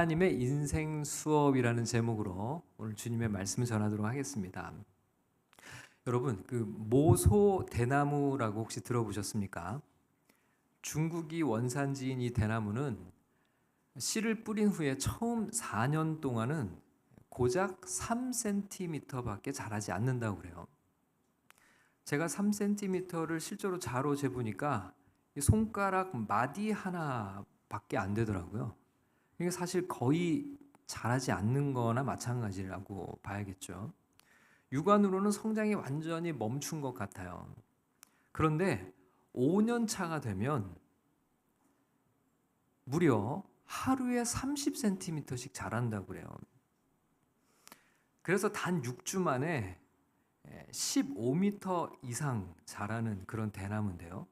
하나님의 인생 수업이라는 제목으로 오늘 주님의 말씀을 전하도록 하겠습니다. 여러분, 모소 대나무라고 혹시 들어보셨습니까? 중국이 원산지인 이 대나무는 씨를 뿌린 후에 처음 4년 동안은 고작 3cm밖에 자라지 않는다고 그래요. 제가 3cm를 실제로 자로 재보니까 손가락 마디 하나밖에 안 되더라고요. 이게 사실 거의 자라지 않는 거나 마찬가지라고 봐야겠죠. 육안으로는 성장이 완전히 멈춘 것 같아요. 그런데 5년 차가 되면 무려 하루에 30cm씩 자란다고 그래요. 그래서 단 6주 만에 15m 이상 자라는 그런 대나무인데요.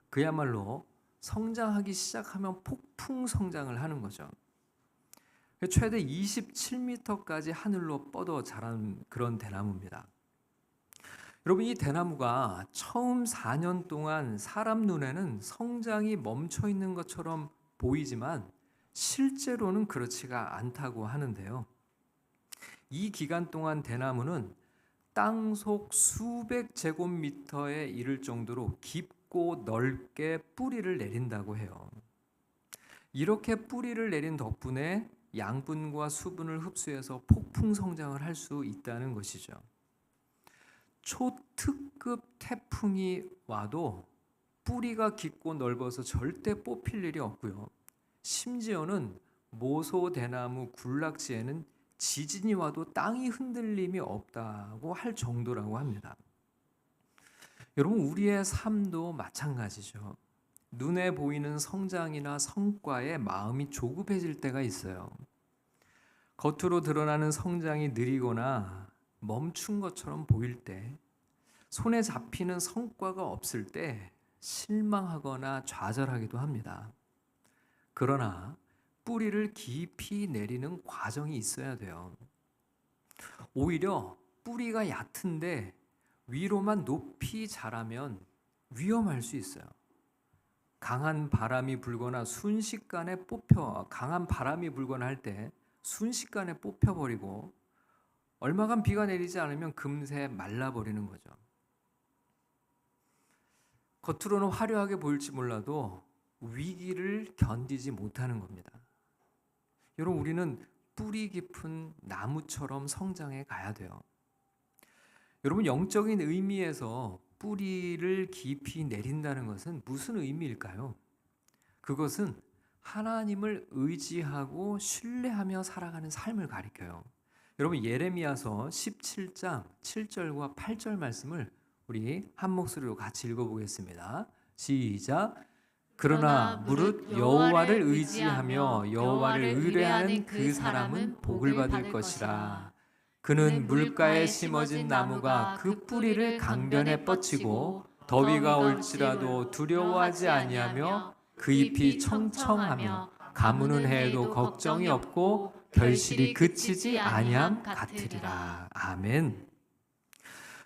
그야말로 성장하기 시작하면 폭풍 성장을 하는 거죠. 최대 27m까지 하늘로 뻗어 자란 그런 대나무입니다. 여러분, 이 대나무가 처음 4년 동안 사람 눈에는 성장이 멈춰 있는 것처럼 보이지만 실제로는 그렇지가 않다고 하는데요. 이 기간 동안 대나무는 땅속 수백 제곱미터에 이를 정도로 깊고 넓게 뿌리를 내린다고 해요. 이렇게 뿌리를 내린 덕분에 양분과 수분을 흡수해서 폭풍 성장을 할 수 있다는 것이죠. 초특급 태풍이 와도 뿌리가 깊고 넓어서 절대 뽑힐 일이 없고요. 심지어는 모소 대나무 군락지에는 지진이 와도 땅이 흔들림이 없다고 할 정도라고 합니다. 여러분, 우리의 삶도 마찬가지죠. 눈에 보이는 성장이나 성과에 마음이 조급해질 때가 있어요. 겉으로 드러나는 성장이 느리거나 멈춘 것처럼 보일 때, 손에 잡히는 성과가 없을 때 실망하거나 좌절하기도 합니다. 그러나 뿌리를 깊이 내리는 과정이 있어야 돼요. 오히려 뿌리가 얕은데 위로만 높이 자라면 위험할 수 있어요. 강한 바람이 불거나 할 때 순식간에 뽑혀버리고 얼마간 비가 내리지 않으면 금세 말라버리는 거죠. 겉으로는 화려하게 보일지 몰라도 위기를 견디지 못하는 겁니다. 여러분, 우리는 뿌리 깊은 나무처럼 성장해 가야 돼요. 여러분, 영적인 의미에서 뿌리를 깊이 내린다는 것은 무슨 의미일까요? 그것은 하나님을 의지하고 신뢰하며 살아가는 삶을 가리켜요. 여러분, 예레미야서 17장 7절과 8절 말씀을 우리 한 목소리로 같이 읽어보겠습니다. 시작. 그러나 무릇 여호와를 의지하며 여호와를 의뢰하는 그 사람은 복을 받을 것이라. 그는 물가에 심어진 나무가 그 뿌리를 강변에 뻗치고 더위가 올지라도 두려워하지 아니하며 그 잎이 청청하며 가무는 해에도 걱정이 없고 결실이 그치지 아니함 같으리라. 아멘.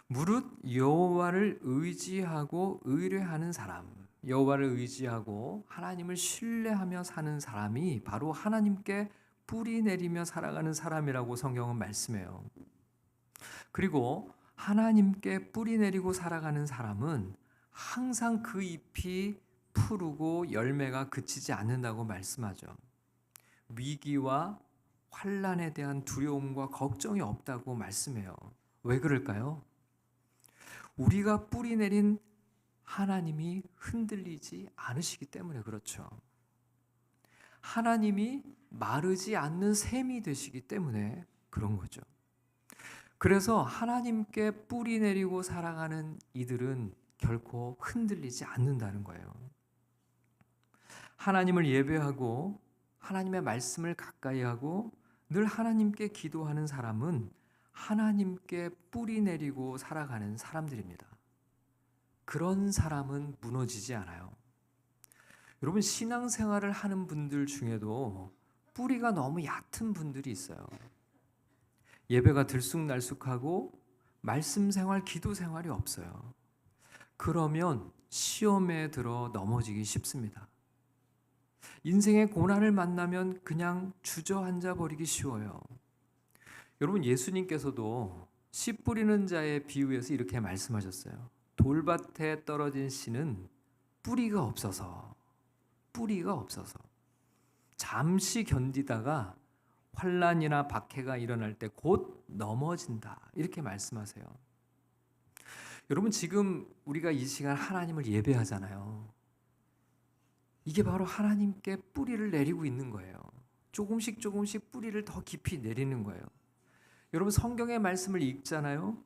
무릇 여호와를 의지하고 의뢰하는 사람, 여호와를 의지하고 하나님을 신뢰하며 사는 사람이 바로 하나님께 뿌리 내리며 살아가는 사람이라고 성경은 말씀해요. 그리고 하나님께 뿌리 내리고 살아가는 사람은 항상 그 잎이 푸르고 열매가 그치지 않는다고 말씀하죠. 위기와 환난에 대한 두려움과 걱정이 없다고 말씀해요. 왜 그럴까요? 우리가 뿌리 내린 하나님이 흔들리지 않으시기 때문에 그렇죠. 하나님이 마르지 않는 샘이 되시기 때문에 그런 거죠. 그래서 하나님께 뿌리 내리고 살아가는 이들은 결코 흔들리지 않는다는 거예요. 하나님을 예배하고 하나님의 말씀을 가까이 하고 늘 하나님께 기도하는 사람은 하나님께 뿌리 내리고 살아가는 사람들입니다. 그런 사람은 무너지지 않아요. 여러분, 신앙생활을 하는 분들 중에도 뿌리가 너무 얕은 분들이 있어요. 예배가 들쑥날쑥하고 말씀 생활, 기도 생활이 없어요. 그러면 시험에 들어 넘어지기 쉽습니다. 인생의 고난을 만나면 그냥 주저앉아 버리기 쉬워요. 여러분, 예수님께서도 씨 뿌리는 자의 비유에서 이렇게 말씀하셨어요. 돌밭에 떨어진 씨는 뿌리가 없어서 잠시 견디다가 환난이나 박해가 일어날 때 곧 넘어진다, 이렇게 말씀하세요. 여러분, 지금 우리가 이 시간 하나님을 예배하잖아요. 이게 바로 하나님께 뿌리를 내리고 있는 거예요. 조금씩 뿌리를 더 깊이 내리는 거예요. 여러분, 성경의 말씀을 읽잖아요.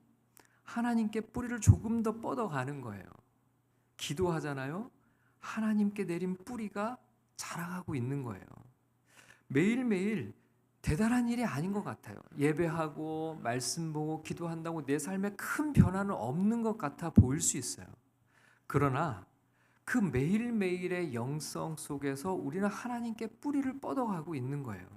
하나님께 뿌리를 조금 더 뻗어가는 거예요. 기도하잖아요. 하나님께 내린 뿌리가 자라가고 있는 거예요. 매일매일 대단한 일이 아닌 것 같아요. 예배하고 말씀 보고 기도한다고 내 삶에 큰 변화는 없는 것 같아 보일 수 있어요. 그러나 그 매일매일의 영성 속에서 우리는 하나님께 뿌리를 뻗어가고 있는 거예요.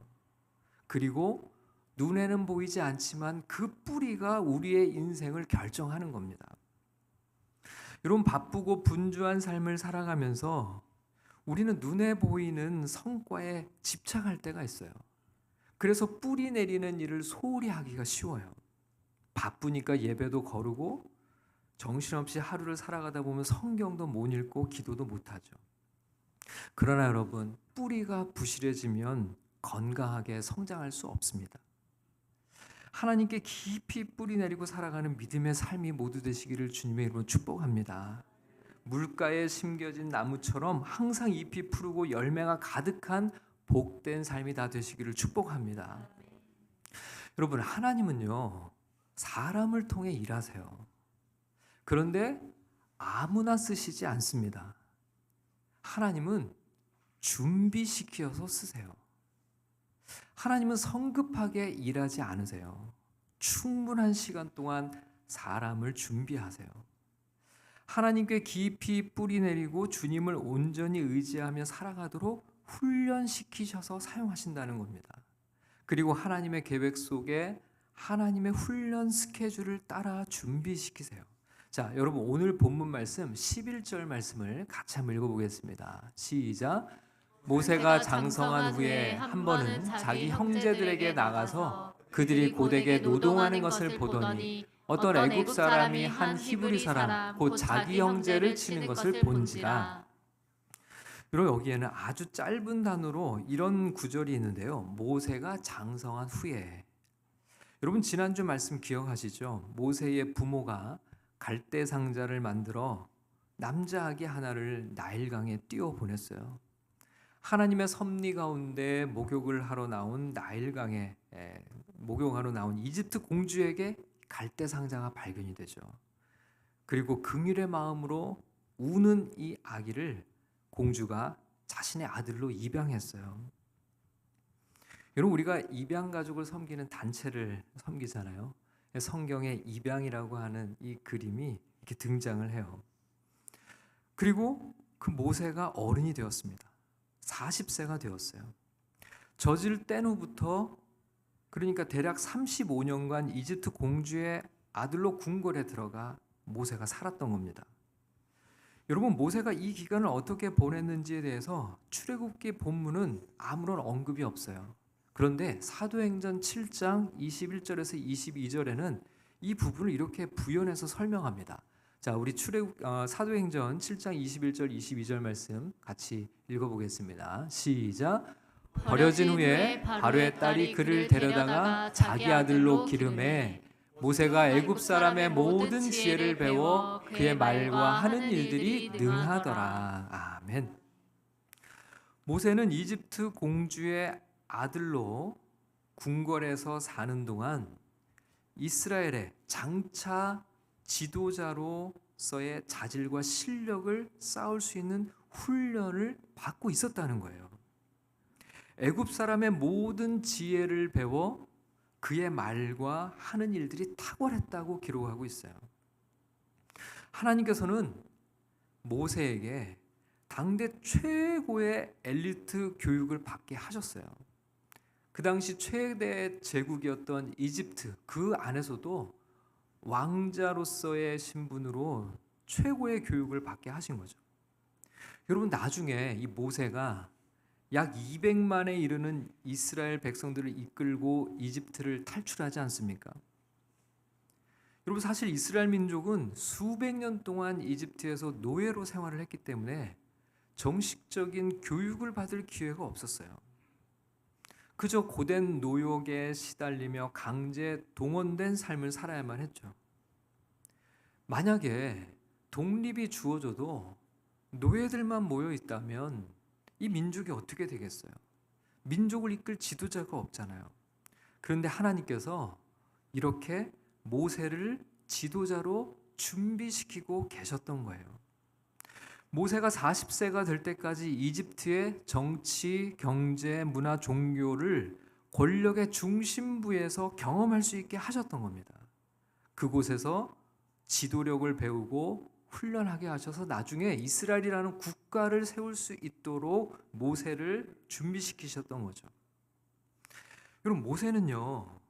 그리고 눈에는 보이지 않지만 그 뿌리가 우리의 인생을 결정하는 겁니다. 여러분, 바쁘고 분주한 삶을 살아가면서 우리는 눈에 보이는 성과에 집착할 때가 있어요. 그래서 뿌리 내리는 일을 소홀히 하기가 쉬워요. 바쁘니까 예배도 거르고 정신없이 하루를 살아가다 보면 성경도 못 읽고 기도도 못 하죠. 그러나 여러분, 뿌리가 부실해지면 건강하게 성장할 수 없습니다. 하나님께 깊이 뿌리 내리고 살아가는 믿음의 삶이 모두 되시기를 주님의 이름으로 축복합니다. 물가에 심겨진 나무처럼 항상 잎이 푸르고 열매가 가득한 복된 삶이 다 되시기를 축복합니다. 여러분, 하나님은요, 사람을 통해 일하세요. 그런데 아무나 쓰시지 않습니다. 하나님은 준비시켜서 쓰세요. 하나님은 성급하게 일하지 않으세요. 충분한 시간 동안 사람을 준비하세요. 하나님께 깊이 뿌리 내리고 주님을 온전히 의지하며 살아가도록 훈련시키셔서 사용하신다는 겁니다. 그리고 하나님의 계획 속에 하나님의 훈련 스케줄을 따라 준비시키세요. 자, 여러분, 오늘 본문 말씀 11절 말씀을 같이 한번 읽어보겠습니다. 시작. 모세가 장성한 후에 한 번은 자기 형제들에게 나가서 그들이 고되게 노동하는 것을 보더니 어떤 애굽 사람이 한 히브리 사람 곧 자기 형제를 치는 것을 본지라. 여러분, 여기에는 아주 짧은 단어로 이런 구절이 있는데요. 모세가 장성한 후에. 여러분, 지난주 말씀 기억하시죠? 모세의 부모가 갈대 상자를 만들어 남자 아기 하나를 나일강에 띄워 보냈어요. 하나님의 섭리 가운데 목욕을 하러 나온 나일강에 목욕하러 나온 이집트 공주에게 갈대 상자가 발견이 되죠. 그리고 긍휼의 마음으로 우는 이 아기를 공주가 자신의 아들로 입양했어요. 여러분, 우리가 입양 가족을 섬기는 단체를 섬기잖아요. 성경에 입양이라고 하는 이 그림이 이렇게 등장을 해요. 그리고 그 모세가 어른이 되었습니다. 40세가 되었어요. 젖을 뗀 후부터, 그러니까 대략 35년간 이집트 공주의 아들로 궁궐에 들어가 모세가 살았던 겁니다. 여러분, 모세가 이 기간을 어떻게 보냈는지에 대해서 출애굽기 본문은 아무런 언급이 없어요. 그런데 사도행전 7장 21절에서 22절에는 이 부분을 이렇게 부연해서 설명합니다. 자, 우리 사도행전 7장 21절 22절 말씀 같이 읽어보겠습니다. 시작. 버려진 후에 바로의 딸이 그를 데려다가 자기 아들로 기름해 모세가 애굽 사람의 모든 지혜를 배워 그의 말과 하는 일들이 능하더라. 아멘. 모세는 이집트 공주의 아들로 궁궐에서 사는 동안 이스라엘의 장차 지도자로서의 자질과 실력을 쌓을 수 있는 훈련을 받고 있었다는 거예요. 애굽 사람의 모든 지혜를 배워 그의 말과 하는 일들이 탁월했다고 기록하고 있어요. 하나님께서는 모세에게 당대 최고의 엘리트 교육을 받게 하셨어요. 그 당시 최대 제국이었던 이집트, 그 안에서도 왕자로서의 신분으로 최고의 교육을 받게 하신 거죠. 여러분, 나중에 이 모세가 약 200만에 이르는 이스라엘 백성들을 이끌고 이집트를 탈출하지 않습니까? 여러분, 사실 이스라엘 민족은 수백 년 동안 이집트에서 노예로 생활을 했기 때문에 정식적인 교육을 받을 기회가 없었어요. 그저 고된 노역에 시달리며 강제 동원된 삶을 살아야만 했죠. 만약에 독립이 주어져도 노예들만 모여 있다면 이 민족이 어떻게 되겠어요? 민족을 이끌 지도자가 없잖아요. 그런데 하나님께서 이렇게 모세를 지도자로 준비시키고 계셨던 거예요. 모세가 40세가 될 때까지 이집트의 정치, 경제, 문화, 종교를 권력의 중심부에서 경험할 수 있게 하셨던 겁니다. 그곳에서 지도력을 배우고 훈련하게 하셔서 나중에 이스라엘이라는 국가를 세울 수 있도록 모세를 준비시키셨던 거죠. 여러분, 모세는요,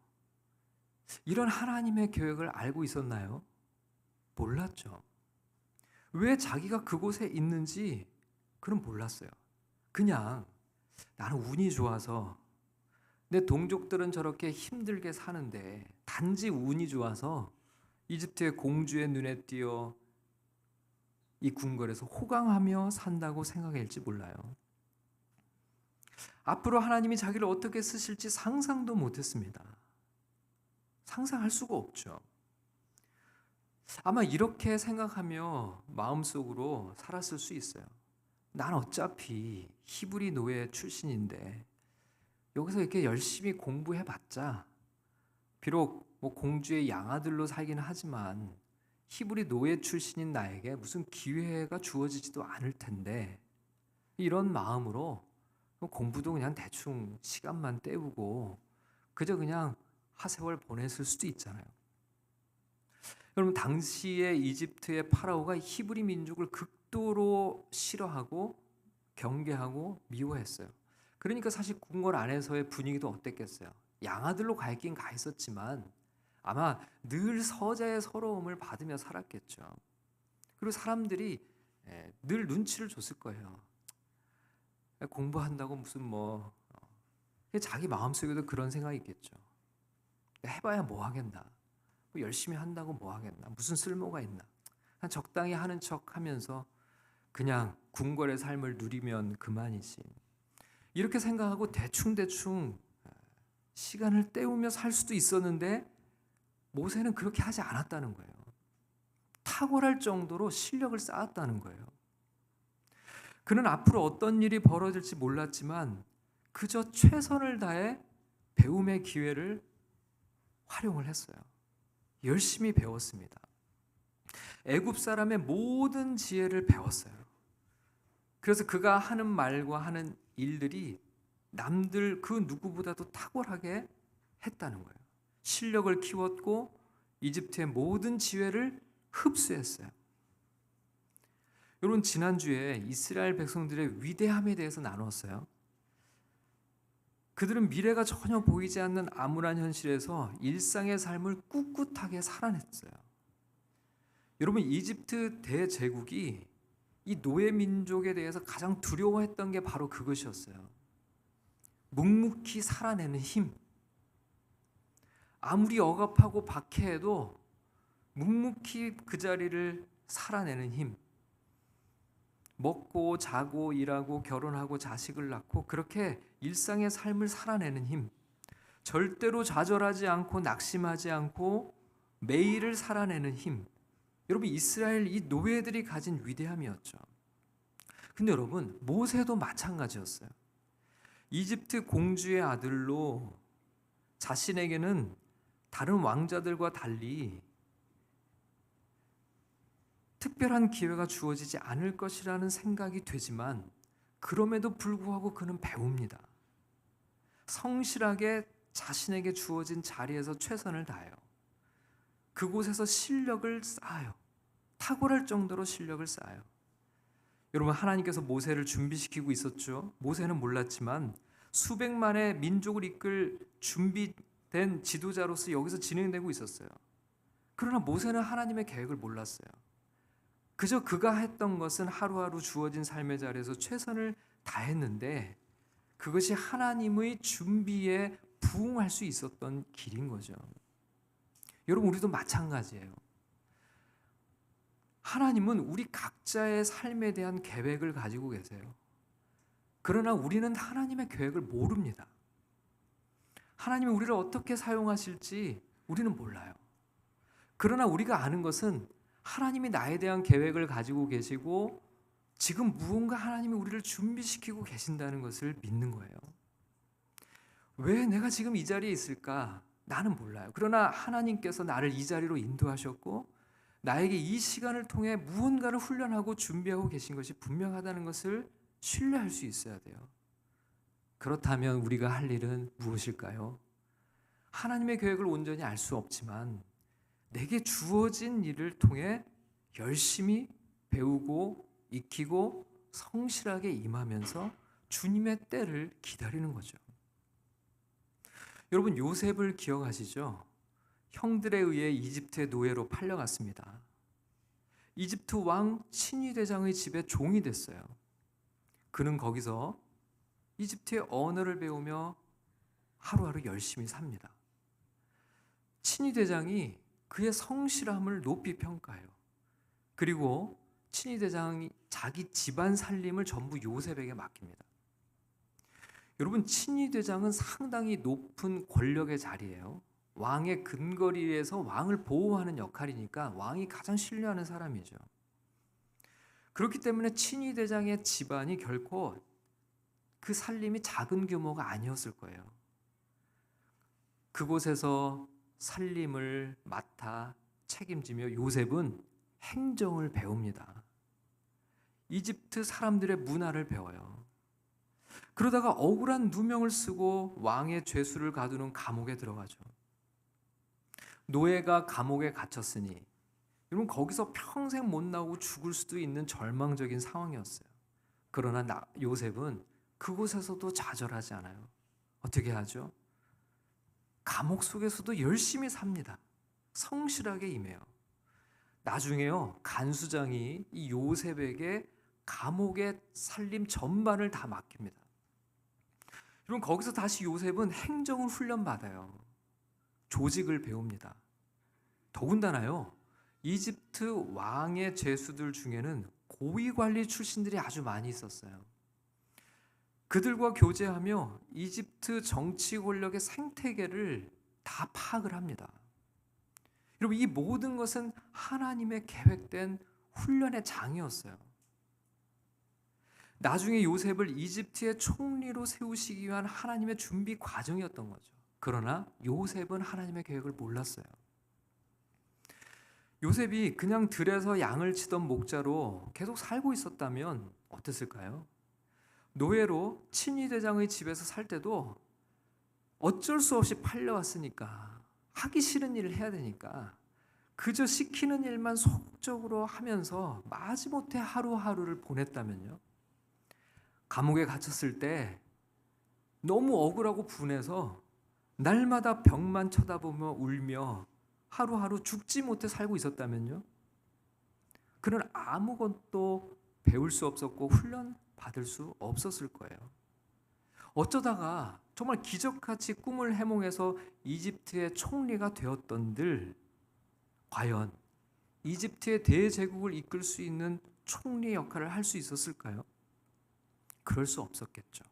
이런 하나님의 계획을 알고 있었나요? 몰랐죠. 왜 자기가 그곳에 있는지 그는 몰랐어요. 그냥 나는 운이 좋아서, 내 동족들은 저렇게 힘들게 사는데 단지 운이 좋아서 이집트의 공주의 눈에 띄어 이 궁궐에서 호강하며 산다고 생각할지 몰라요. 앞으로 하나님이 자기를 어떻게 쓰실지 상상도 못했습니다. 상상할 수가 없죠. 아마 이렇게 생각하며 마음속으로 살았을 수 있어요. 난 어차피 히브리 노예 출신인데 여기서 이렇게 열심히 공부해봤자 비록 뭐 공주의 양아들로 살기는 하지만 히브리 노예 출신인 나에게 무슨 기회가 주어지지도 않을 텐데, 이런 마음으로 공부도 그냥 대충 시간만 때우고 그저 그냥 하세월 보냈을 수도 있잖아요. 여러분, 당시에 이집트의 파라오가 히브리 민족을 극도로 싫어하고 경계하고 미워했어요. 그러니까 사실 궁궐 안에서의 분위기도 어땠겠어요? 양아들로 가 있긴 가 있었지만 아마 늘 서자의 서러움을 받으며 살았겠죠. 그리고 사람들이 늘 눈치를 줬을 거예요. 공부한다고 무슨 자기 마음속에도 그런 생각이 있겠죠. 해봐야 뭐 하겠나, 뭐 열심히 한다고 뭐 하겠나, 무슨 쓸모가 있나, 그냥 적당히 하는 척 하면서 그냥 궁궐의 삶을 누리면 그만이지, 이렇게 생각하고 대충대충 시간을 때우며 살 수도 있었는데 모세는 그렇게 하지 않았다는 거예요. 탁월할 정도로 실력을 쌓았다는 거예요. 그는 앞으로 어떤 일이 벌어질지 몰랐지만 그저 최선을 다해 배움의 기회를 활용을 했어요. 열심히 배웠습니다. 애굽 사람의 모든 지혜를 배웠어요. 그래서 그가 하는 말과 하는 일들이 남들 그 누구보다도 탁월하게 했다는 거예요. 실력을 키웠고 이집트의 모든 지혜를 흡수했어요. 여러분, 지난주에 이스라엘 백성들의 위대함에 대해서 나눴어요. 그들은 미래가 전혀 보이지 않는 암울한 현실에서 일상의 삶을 꿋꿋하게 살아냈어요. 여러분, 이집트 대제국이 이 노예 민족에 대해서 가장 두려워했던 게 바로 그것이었어요. 묵묵히 살아내는 힘. 아무리 억압하고 박해해도 묵묵히 그 자리를 살아내는 힘. 먹고 자고 일하고 결혼하고 자식을 낳고 그렇게 일상의 삶을 살아내는 힘. 절대로 좌절하지 않고 낙심하지 않고 매일을 살아내는 힘. 여러분, 이스라엘 이 노예들이 가진 위대함이었죠. 근데 여러분, 모세도 마찬가지였어요. 이집트 공주의 아들로 자신에게는 다른 왕자들과 달리 특별한 기회가 주어지지 않을 것이라는 생각이 되지만 그럼에도 불구하고 그는 배웁니다. 성실하게 자신에게 주어진 자리에서 최선을 다해요. 그곳에서 실력을 쌓아요. 탁월할 정도로 실력을 쌓아요. 여러분, 하나님께서 모세를 준비시키고 있었죠. 모세는 몰랐지만 수백만의 민족을 이끌 준비된 지도자로서 여기서 진행되고 있었어요. 그러나 모세는 하나님의 계획을 몰랐어요. 그저 그가 했던 것은 하루하루 주어진 삶의 자리에서 최선을 다했는데 그것이 하나님의 준비에 부응할 수 있었던 길인 거죠. 여러분, 우리도 마찬가지예요. 하나님은 우리 각자의 삶에 대한 계획을 가지고 계세요. 그러나 우리는 하나님의 계획을 모릅니다. 하나님이 우리를 어떻게 사용하실지 우리는 몰라요. 그러나 우리가 아는 것은 하나님이 나에 대한 계획을 가지고 계시고 지금 무언가 하나님이 우리를 준비시키고 계신다는 것을 믿는 거예요. 왜 내가 지금 이 자리에 있을까? 나는 몰라요. 그러나 하나님께서 나를 이 자리로 인도하셨고 나에게 이 시간을 통해 무언가를 훈련하고 준비하고 계신 것이 분명하다는 것을 신뢰할 수 있어야 돼요. 그렇다면 우리가 할 일은 무엇일까요? 하나님의 계획을 온전히 알 수 없지만 내게 주어진 일을 통해 열심히 배우고 익히고 성실하게 임하면서 주님의 때를 기다리는 거죠. 여러분, 요셉을 기억하시죠? 형들에 의해 이집트의 노예로 팔려갔습니다. 이집트 왕 친위대장의 집에 종이 됐어요. 그는 거기서 이집트의 언어를 배우며 하루하루 열심히 삽니다. 친위대장이 그의 성실함을 높이 평가해요. 그리고 친위대장이 자기 집안 살림을 전부 요셉에게 맡깁니다. 여러분, 친위대장은 상당히 높은 권력의 자리예요. 왕의 근거리에서 왕을 보호하는 역할이니까 왕이 가장 신뢰하는 사람이죠. 그렇기 때문에 친위대장의 집안이 결코 그 살림이 작은 규모가 아니었을 거예요. 그곳에서 살림을 맡아 책임지며 요셉은 행정을 배웁니다. 이집트 사람들의 문화를 배워요. 그러다가 억울한 누명을 쓰고 왕의 죄수를 가두는 감옥에 들어가죠. 노예가 감옥에 갇혔으니 여러분, 거기서 평생 못 나오고 죽을 수도 있는 절망적인 상황이었어요. 그러나 요셉은 그곳에서도 좌절하지 않아요. 어떻게 하죠? 감옥 속에서도 열심히 삽니다. 성실하게 임해요. 나중에요, 간수장이 이 요셉에게 감옥의 살림 전반을 다 맡깁니다. 여러분, 거기서 다시 요셉은 행정을 훈련받아요. 조직을 배웁니다. 더군다나요, 이집트 왕의 죄수들 중에는 고위관리 출신들이 아주 많이 있었어요. 그들과 교제하며 이집트 정치 권력의 생태계를 다 파악을 합니다. 여러분, 이 모든 것은 하나님의 계획된 훈련의 장이었어요. 나중에 요셉을 이집트의 총리로 세우시기 위한 하나님의 준비 과정이었던 거죠. 그러나 요셉은 하나님의 계획을 몰랐어요. 요셉이 그냥 들에서 양을 치던 목자로 계속 살고 있었다면 어땠을까요? 노예로 친위대장의 집에서 살 때도 어쩔 수 없이 팔려왔으니까 하기 싫은 일을 해야 되니까 그저 시키는 일만 소극적으로 하면서 마지못해 하루하루를 보냈다면요. 감옥에 갇혔을 때 너무 억울하고 분해서 날마다 벽만 쳐다보며 울며 하루하루 죽지 못해 살고 있었다면요. 그는 아무것도 배울 수 없었고 훈련 받을 수 없었을 거예요. 어쩌다가 정말 기적같이 꿈을 해몽해서 이집트의 총리가 되었던들 과연 이집트의 대제국을 이끌 수 있는 총리의 역할을 할 수 있었을까요? 그럴 수 없었겠죠.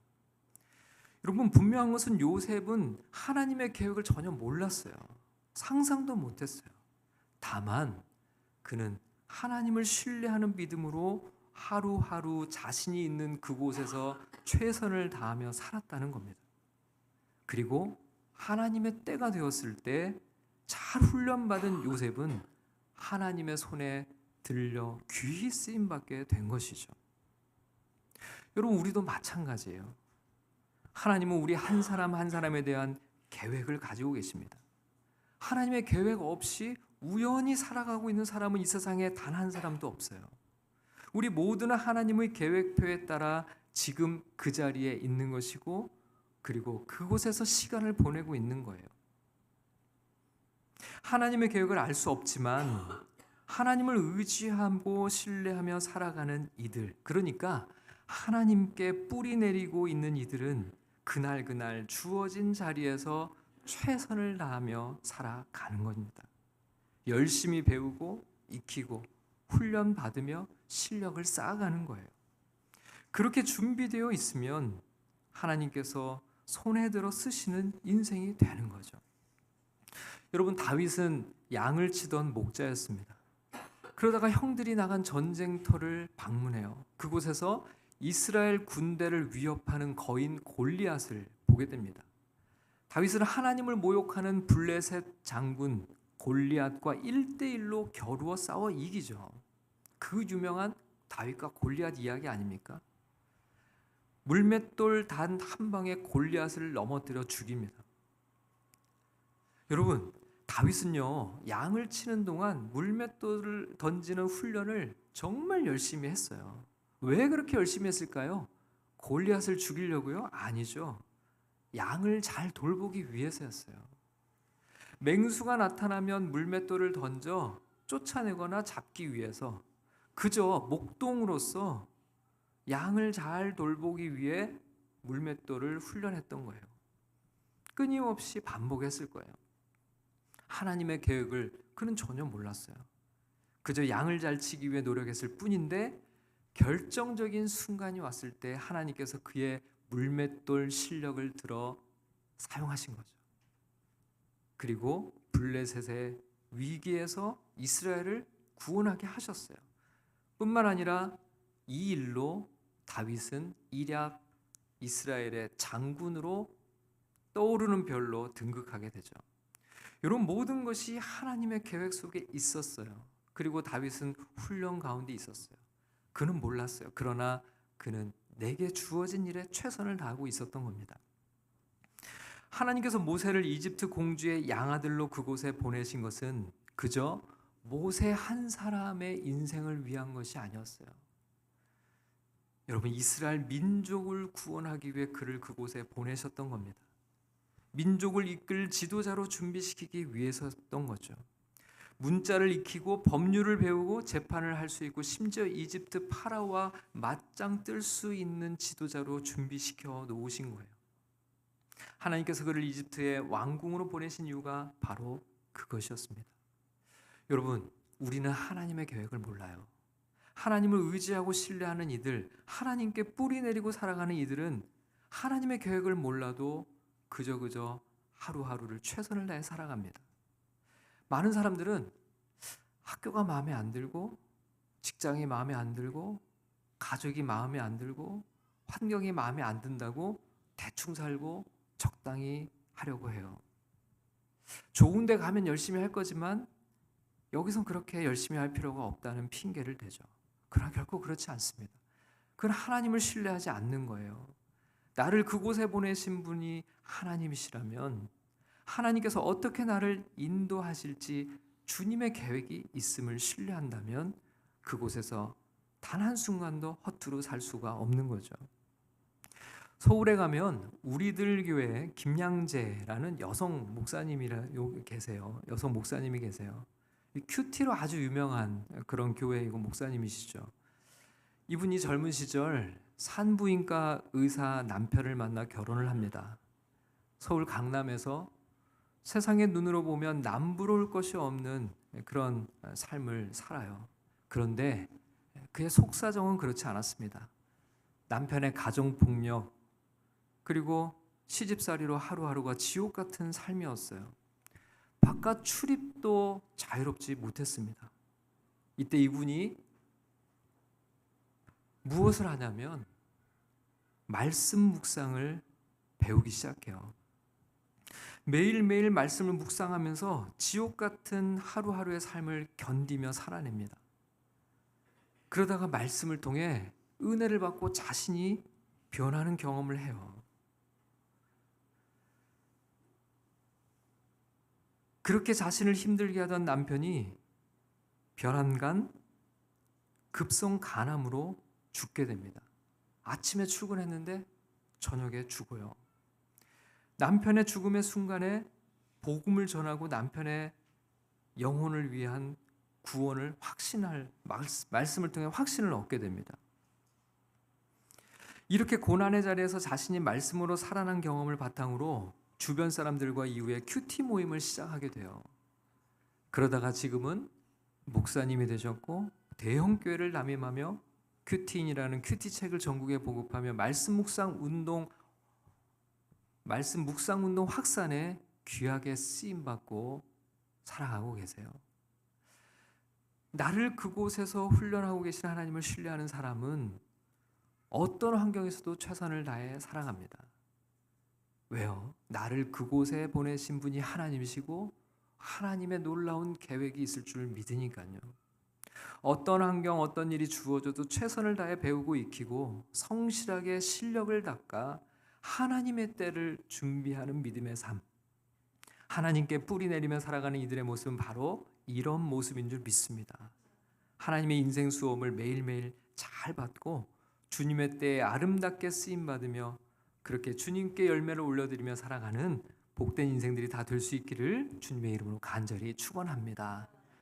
여러분, 분명한 것은 요셉은 하나님의 계획을 전혀 몰랐어요. 상상도 못했어요. 다만 그는 하나님을 신뢰하는 믿음으로 하루하루 자신이 있는 그곳에서 최선을 다하며 살았다는 겁니다. 그리고 하나님의 때가 되었을 때 잘 훈련받은 요셉은 하나님의 손에 들려 귀히 쓰임받게 된 것이죠. 여러분, 우리도 마찬가지예요. 하나님은 우리 한 사람 한 사람에 대한 계획을 가지고 계십니다. 하나님의 계획 없이 우연히 살아가고 있는 사람은 이 세상에 단 한 사람도 없어요. 우리 모두는 하나님의 계획표에 따라 지금 그 자리에 있는 것이고 그리고 그곳에서 시간을 보내고 있는 거예요. 하나님의 계획을 알 수 없지만 하나님을 의지하고 신뢰하며 살아가는 이들, 그러니까 하나님께 뿌리 내리고 있는 이들은 그날 주어진 자리에서 최선을 다하며 살아가는 겁니다. 열심히 배우고 익히고 훈련 받으며 실력을 쌓아가는 거예요. 그렇게 준비되어 있으면 하나님께서 손에 들어 쓰시는 인생이 되는 거죠. 여러분, 다윗은 양을 치던 목자였습니다. 그러다가 형들이 나간 전쟁터를 방문해요. 그곳에서 이스라엘 군대를 위협하는 거인 골리앗을 보게 됩니다. 다윗은 하나님을 모욕하는 블레셋 장군 골리앗과 1대1로 겨루어 싸워 이기죠. 그 유명한 다윗과 골리앗 이야기 아닙니까? 물맷돌 단 한 방에 골리앗을 넘어뜨려 죽입니다. 여러분, 다윗은요, 양을 치는 동안 물맷돌을 던지는 훈련을 정말 열심히 했어요. 왜 그렇게 열심히 했을까요? 골리앗을 죽이려고요? 아니죠. 양을 잘 돌보기 위해서였어요. 맹수가 나타나면 물맷돌을 던져 쫓아내거나 잡기 위해서 그저 목동으로서 양을 잘 돌보기 위해 물맷돌을 훈련했던 거예요. 끊임없이 반복했을 거예요. 하나님의 계획을 그는 전혀 몰랐어요. 그저 양을 잘 치기 위해 노력했을 뿐인데 결정적인 순간이 왔을 때 하나님께서 그의 물맷돌 실력을 들어 사용하신 거죠. 그리고 블레셋의 위기에서 이스라엘을 구원하게 하셨어요. 뿐만 아니라 이 일로 다윗은 이략 이스라엘의 장군으로 떠오르는 별로 등극하게 되죠. 이런 모든 것이 하나님의 계획 속에 있었어요. 그리고 다윗은 훈련 가운데 있었어요. 그는 몰랐어요. 그러나 그는 내게 주어진 일에 최선을 다하고 있었던 겁니다. 하나님께서 모세를 이집트 공주의 양아들로 그곳에 보내신 것은 그저 모세 한 사람의 인생을 위한 것이 아니었어요. 여러분, 이스라엘 민족을 구원하기 위해 그를 그곳에 보내셨던 겁니다. 민족을 이끌 지도자로 준비시키기 위해서였던 거죠. 문자를 익히고 법률을 배우고 재판을 할 수 있고 심지어 이집트 파라오와 맞짱 뜰 수 있는 지도자로 준비시켜 놓으신 거예요. 하나님께서 그를 이집트의 왕궁으로 보내신 이유가 바로 그것이었습니다. 여러분, 우리는 하나님의 계획을 몰라요. 하나님을 의지하고 신뢰하는 이들, 하나님께 뿌리 내리고 살아가는 이들은 하나님의 계획을 몰라도 그저 하루하루를 최선을 다해 살아갑니다. 많은 사람들은 학교가 마음에 안 들고 직장이 마음에 안 들고 가족이 마음에 안 들고 환경이 마음에 안 든다고 대충 살고 적당히 하려고 해요. 좋은 데 가면 열심히 할 거지만 여기선 그렇게 열심히 할 필요가 없다는 핑계를 대죠. 그러나 결코 그렇지 않습니다. 그건 하나님을 신뢰하지 않는 거예요. 나를 그곳에 보내신 분이 하나님이시라면 하나님께서 어떻게 나를 인도하실지 주님의 계획이 있음을 신뢰한다면 그곳에서 단 한순간도 허투루 살 수가 없는 거죠. 서울에 가면 우리들 교회 김양재라는 여성 목사님이 계세요. 여성 목사님이 계세요. 큐티로 아주 유명한 그런 교회이고 목사님이시죠. 이분이 젊은 시절 산부인과 의사 남편을 만나 결혼을 합니다. 서울 강남에서 세상의 눈으로 보면 남부러울 것이 없는 그런 삶을 살아요. 그런데 그의 속사정은 그렇지 않았습니다. 남편의 가정폭력 그리고 시집살이로 하루하루가 지옥 같은 삶이었어요. 바깥 출입도 자유롭지 못했습니다. 이때 이분이 무엇을 하냐면 말씀 묵상을 배우기 시작해요. 매일매일 말씀을 묵상하면서 지옥 같은 하루하루의 삶을 견디며 살아냅니다. 그러다가 말씀을 통해 은혜를 받고 자신이 변하는 경험을 해요. 그렇게 자신을 힘들게 하던 남편이 별안간 급성 간암으로 죽게 됩니다. 아침에 출근했는데 저녁에 죽어요. 남편의 죽음의 순간에 복음을 전하고 남편의 영혼을 위한 구원을 말씀을 통해 확신을 얻게 됩니다. 이렇게 고난의 자리에서 자신이 말씀으로 살아난 경험을 바탕으로 주변 사람들과 이후에 큐티 모임을 시작하게 돼요. 그러다가 지금은 목사님이 되셨고 대형 교회를 담임하며 큐티인이라는 큐티 책을 전국에 보급하며 말씀 묵상 운동 확산에 귀하게 쓰임 받고 살아가고 계세요. 나를 그곳에서 훈련하고 계신 하나님을 신뢰하는 사람은 어떤 환경에서도 최선을 다해 살아갑니다. 왜요? 나를 그곳에 보내신 분이 하나님이시고 하나님의 놀라운 계획이 있을 줄 믿으니까요. 어떤 환경, 어떤 일이 주어져도 최선을 다해 배우고 익히고 성실하게 실력을 닦아 하나님의 때를 준비하는 믿음의 삶. 하나님께 뿌리 내리며 살아가는 이들의 모습은 바로 이런 모습인 줄 믿습니다. 하나님의 인생 수험을 매일매일 잘 받고 주님의 때에 아름답게 쓰임 받으며 그렇게 주님께 열매를 올려드리며 살아가는 복된 인생들이 다 될 수 있기를 주님의 이름으로 간절히 축원합니다.